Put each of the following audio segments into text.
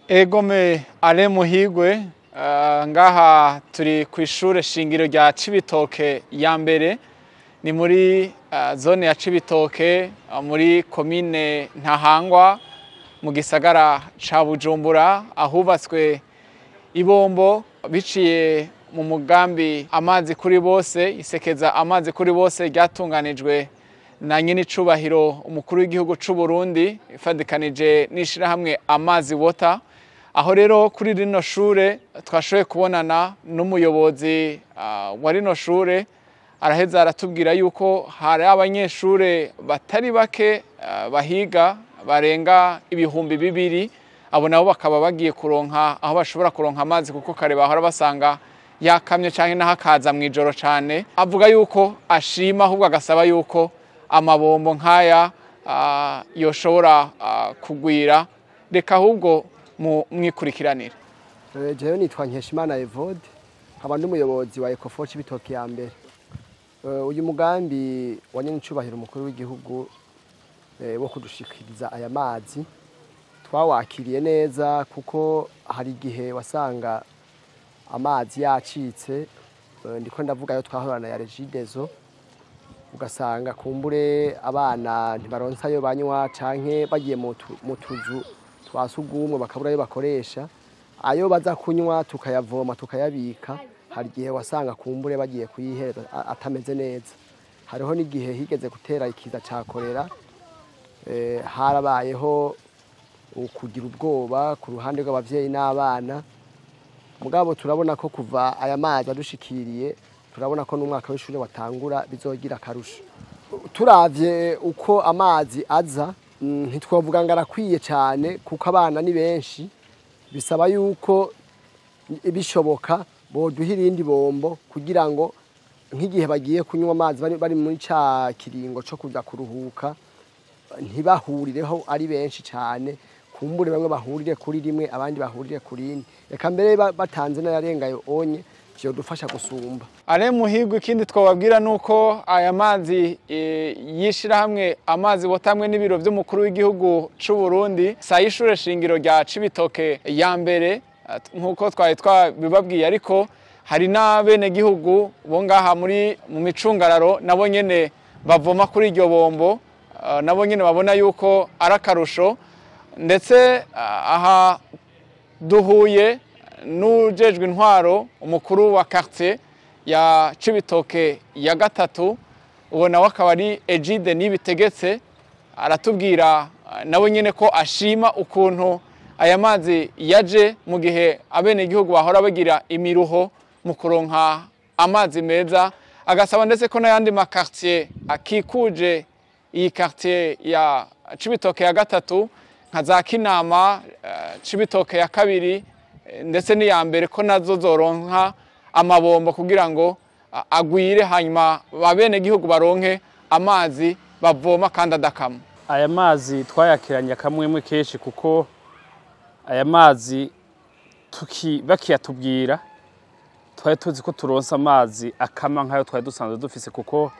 Egome ale muhigwe ngaha turi ku ishure shingiro rya Cibitoke ya mbere ni muri zone ya Cibitoke muri commune Ntahangwa mu gisagara ca Bujumbura ahubatswe ibombo biciye mu mugambi amazi kuri bose isekeza amazi kuri bose ryatunganijwe na nyine icubahiro umukuru w'igihugu c'u Burundi ifadikanije n'ishirahamwe amazi water. Aho rero kuri rino shure twashoboye kubonana n'umuyobozi wa rino shure araheza aratubwira yuko hari abanyeshure batari bake bahiga barenga ibihumbi 200 abo nabo bakaba bagiye kuronka aho bashobora kuronka amazi kuko kare bahora basanga yakamye canke nahakaza mwijoro cane. Avuga yuko ashima ahubwo agasaba yuko amabombo nkaya yoshobora kugwira reka ahubwo mwikurikiranira. Jewe nitwa Nkeshimana Evode nkaba n'umuyobozi wa Ecofo Cibitoke ya mbere. Uyu mugambi wa nyene icubahiro umukuru w'igihugu wo kudushikiriza aya mazi twawakiriye neza kuko hari igihe wasanga amazi yacitse ndiko ndavuga yo twahorana ya Regidezo ugasanga kumbure abana ntibaronsa yo banywa canke bagiye mu tuzu twasugumwe bakabura yo bakoresha ayo baza kunywa tukayavoma tukayabika. Hari igihe wasanga kumbure bagiye kuyihereza atameze neza. Hariho n'igihe higeze gutera ikiza ca kolera harabayeho ukugira ubwoba ku ruhande rw'abavyeyi n'abana. Mugabo turabona ko kuva aya mazi adushikiriye turabona ko n'umwaka w'ishure watangura bizogira akarusho. Turavye uko amazi aza ntitwovuga ngo arakwiye cyane kuko abana ni benshi bisaba yuko bishoboka boduha irindi bombo kugira ngo nk'igihe bagiye kunywa amazi bari muri ca kiringo co kuja kuruhuka ntibahurireho ari benshi cyane kumbure bamwe bahurire kuri rimwe abandi bahurire kuri rindi reka mbere batanze n'ayarengayo onye cyo dufasha gusumba. Ale muhigwe ikindi twababwira nuko aya mazi yishira hamwe amazi watamwe n'ibiro by'umukuru w'igihugu c'u Burundi sayishure shingiro rya Cibitoke ya mbere nkuko twabibabwiye ariko hari n'abene gihugu bo ngaha mu micungararo nabo nyene bavoma kuri iryo bombo nabo nyene babona yuko arakarusho ndetse aha duhuye n'ujejwe intwaro umukuru wa quartier ya Cibitoke ya gatatu ubona wakaba ari Egide nibitegetse aratubwira nawe nyene ko ashima ukuntu aya mazi yaje mu gihe abene igihugu bahora bagira imiruho mu kuronka amazi meza agasaba ndetse ko n'ayandi ma quartier akikuje iyi quartier ya Cibitoke ya gatatu nka za Kinama Cibitoke ya kabiri ndetse n'iya mbere ko nazo zoronka amabombo kugira ngo agwire hanyuma babene gihugu baronke amazi bavoma kandi adakama. Aya mazi twayakiranye akamwemwe kenshi kuko aya mazi bakiyatubwira twari tuzi ko turonsa amazi akama nkayo twari dusanzwe dufise kuko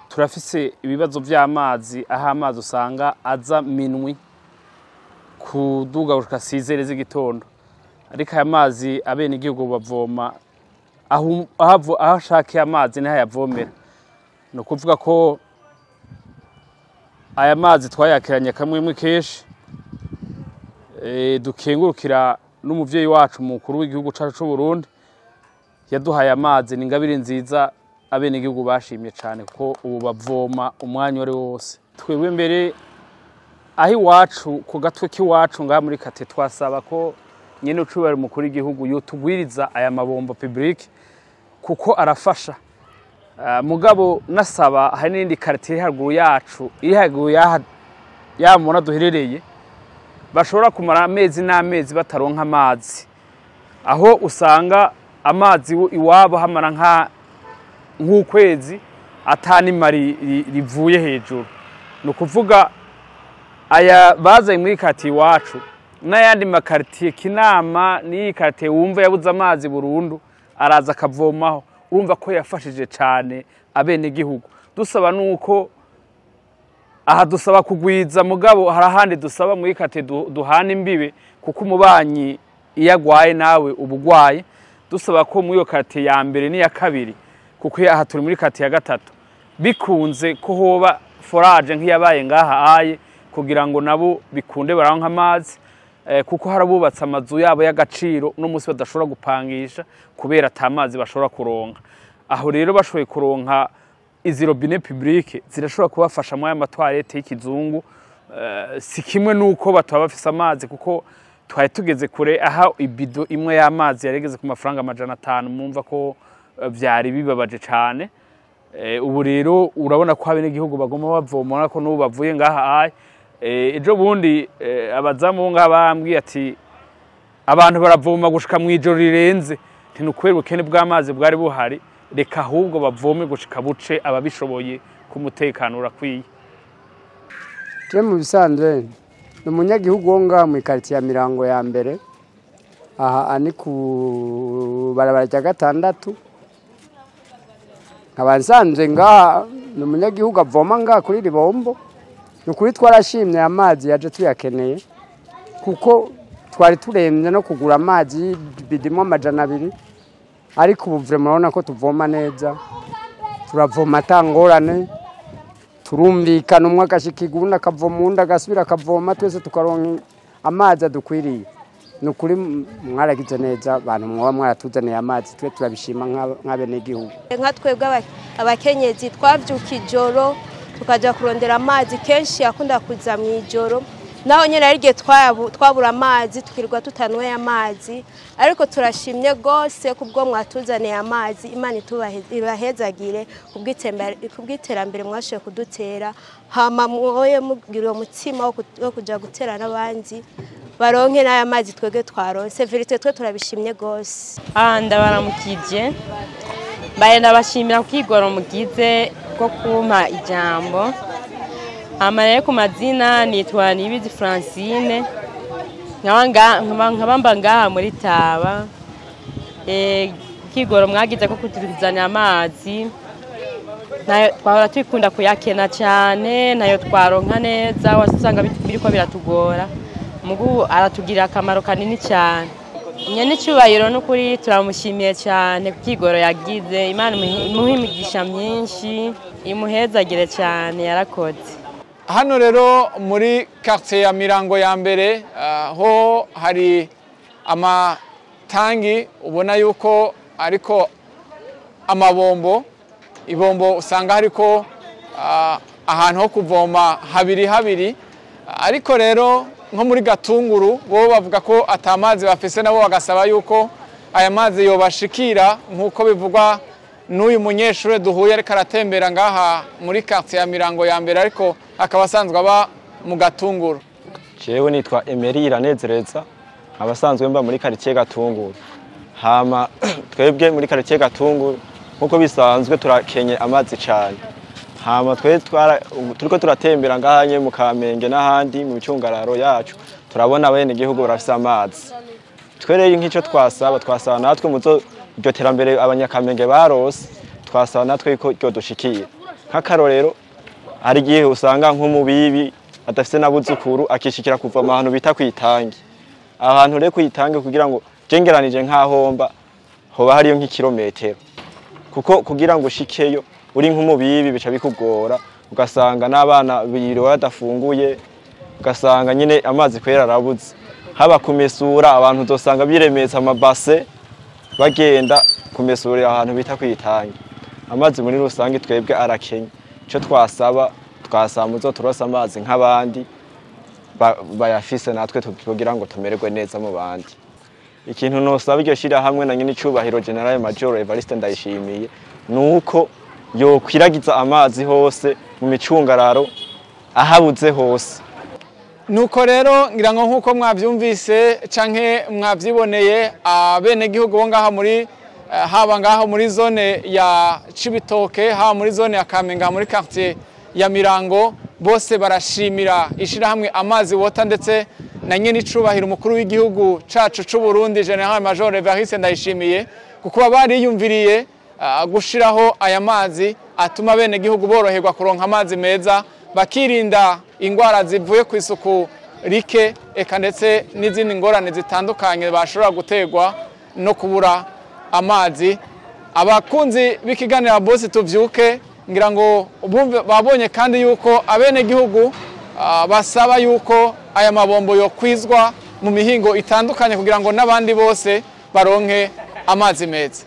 turafise ibibazo by'amazi aho amazi usanga aza minwi kuduga gushika 6 z'igitondo ariko aya mazi abene igihugu bavoma aho ashakiye amazi niho yavomera. No kuvuga ko aya mazi twayakiranye kamwe kenshi dukengurukira n'umuvyeyi wacu mukuru w'igihugu cacu c'u Burundi yaduhaye amazi n'ingabire nziza abene igihugu bashimye cyane kuko ubu bavoma umwanya wari wose. Twebwe mbere aho iwacu ku gatwe k'iwacu ngaha muri kate twasaba ko nyene ucubahiro umukuru w'igihugu yotugwiriza aya mabombo public kuko arafasha. Mugabo nasaba hari n'indi quartier haruguru yacu iri haruguru ya mona duherereye bashobora kumara amezi n'amezi bataronka amazi aho usanga amazi iwabo hamara nk'ukwezi atanimari rivuye hejuru. No kuvuga aya baza muri quartier iwacu n'ayandi makartier Kinama ni quartier wumva yabuze amazi burundu araza akavomaho urumva ko yafashije cyane abene gihugu. Dusaba nuko aha dusaba kugwiza mugabo harahandi dusaba muri kate duhana imbibe kuko umubanyi iyo agwaye nawe ubugwaye dusaba ko muri iyo quartier ya mbere n'iya kabiri kuko aha turi muri quartier ya gatatu bikunze ko hoba forage nk'iyabaye ngaha aye kugira ngo nabo bikunde baranka amazi kuko harabubatse amazu yabo y'agaciro no musi badashobora gupangisha kubera atamazi bashobora kuronka aho rero bashoboye kuronka izi robinet publique zirashobora kubafasha mu y'amatwarete y'ikizungu si kimwe nuko bataba bafise amazi kuko twari tugeze kure aha ibido imwe y'amazi yaregeze ku mafaranga 500 mumva ko vyari bibabaje cyane ubu rero urabona ko habe n'igihugu bagoma bavoma ko n'ubu bavuye ngaha aye ejo bundi abazamu ngaha bambwiye ati abantu baravoma gushika mu ijoro rirenze ntinukwera ubukene bw'amazi bwari buhari reka ahubwo bavome gushika buce ababishoboye ku mutekano urakwiye je mu bisanzwe n'umunyagihugu wo ngaha mu quartier ya Mirango ya mbere aha ani ku barabara rya gatandatu abansanzwe ngaha n'umunyagihugu avoma ngaha kuri ribombo nukuri twarashimye amazi yaje tuyakeneye kuko twari turemye no kugura amazi bidimo 200 ariko ubu vraiment urabona ko tuvoma neza turavoma atangorane turumvikana umwe agashikigunda akavoma undi agasubira akavoma twese tukaronka amazi adukwiriye nukuri mwaragize neza abantu mwoba mwaratuzaniye amazi twe turabishima nk'abene igihugu nka twebwe abakenyezi twavyuka ijoro tukaja kurondera amazi kenshi yakunda kuza mu ijoro naho nyene arigiye twabura amazi tukirwa tutanweye amazi ariko turashimye gose kubwo mwatuzaniye amazi Imana ibahezagire kubw'iterambere mwashoye kudutera hama mwoye mugirira umutima wo kuja gutera n'abandi baronke n'aya mazi twege twaronse verite twe turabishimye gose ndabaramukije mbaye ndabashimira kwigora mugize ko kumpa ijambo amareye ku mazina nitwa Nibizi Francine nkabamba ngaha muri Taba kigoro mwagize ko kutuzanya amazi nayo twahora twikunda kuyakena cyane nayo twaronka neza wasanga biriko biratugora mugu aratugira akamaro kanini cyane nyene cyubahiro n'ukuri turamushimiye cyane kigoro yagize Imana imuhimigisha myinshi imuhezagire cyane yarakoze hano rero muri quartier ya Mirango ya mbere ho hari amatangi ubona yuko ariko amabombo ibombo usanga hariko ahantu ho kuvoma habiri ariko rero nko muri Gatunguru bo bavuga ko atamazi bafise nabo bagasaba yuko aya mazi yobashikira nkuko bivugwa n'uyu munyeshure duhuye ariko aratembera ngaha muri quartier ya Mirango ya mbere ariko akaba asanzwe aba mu Gatunguru. Jewe nitwa Emery Iranezereza abasanzwe mba muri quartier Gatunguru. Hama twebwe muri quartier Gatunguru nkuko bisanzwe turakenye amazi cyane. Hama turiko turatembera ngahanye mu Campagne n'ahandi mu bicungararo yacu turabona bene igihugu barafise amazi. Twereye nk'ico twasaba natwe muzo iryo terambere abanyakampenge barose twasaba natwe ko ryo dushikira nk'akarorero hari igihe usanga nk'umubibi adafise nabuzukuru akishikira kuva ahantu bita kwitangi ahantu rero kwitangi kugira ngo jengeranije nk'ahomba hoba hariyo nk'ikilometero kuko kugira ngo ushikeyo uri nk'umubibi bica bikugora ugasanga n'abana biriwe badafunguye ugasanga nyine amazi kwera arabuze haba kumesura abantu uzosanga biremeza amabase bagenda kumesurira ahantu bita kwitangi amazi muri rusange twebwe arakenye ico twasaba muzo turose amazi nk'abandi bayafise natwe tugira ngo tumererwe neza mu bandi ikintu nosaba iryo shira hamwe na nyine icubahiro General Major Evariste Ndayishimiye nuko yokwiragiza amazi hose mu micungararo ahabuze hose nuko rero ngira ngo nkuko mwavyumvise canke mwavyiboneye abene gihugu bo ngaha muri haba ngaha muri zone ya Cibitoke haba muri zone ya Campagne muri quartier ya Mirango bose barashimira ishira hamwe amazi wota ndetse na nyene icubahiro umukuru w'igihugu cacu c'u Burundi General Major Evariste Ndayishimiye kuko bari yumviriye gushiraho aya mazi atuma bene gihugu boroherwa kuronka amazi meza bakirinda ingwara zivuye ku isuku rike eka ndetse n'izindi ngorane zitandukanye bashobora guterwa no kubura amazi. Abakunzi b'ikiganiro Bose Tuvyuke ngira ngo babonye kandi yuko abenegihugu basaba yuko aya mabombo yo kwizwa mu mihingo itandukanye kugira ngo n'abandi bose baronke amazi meza.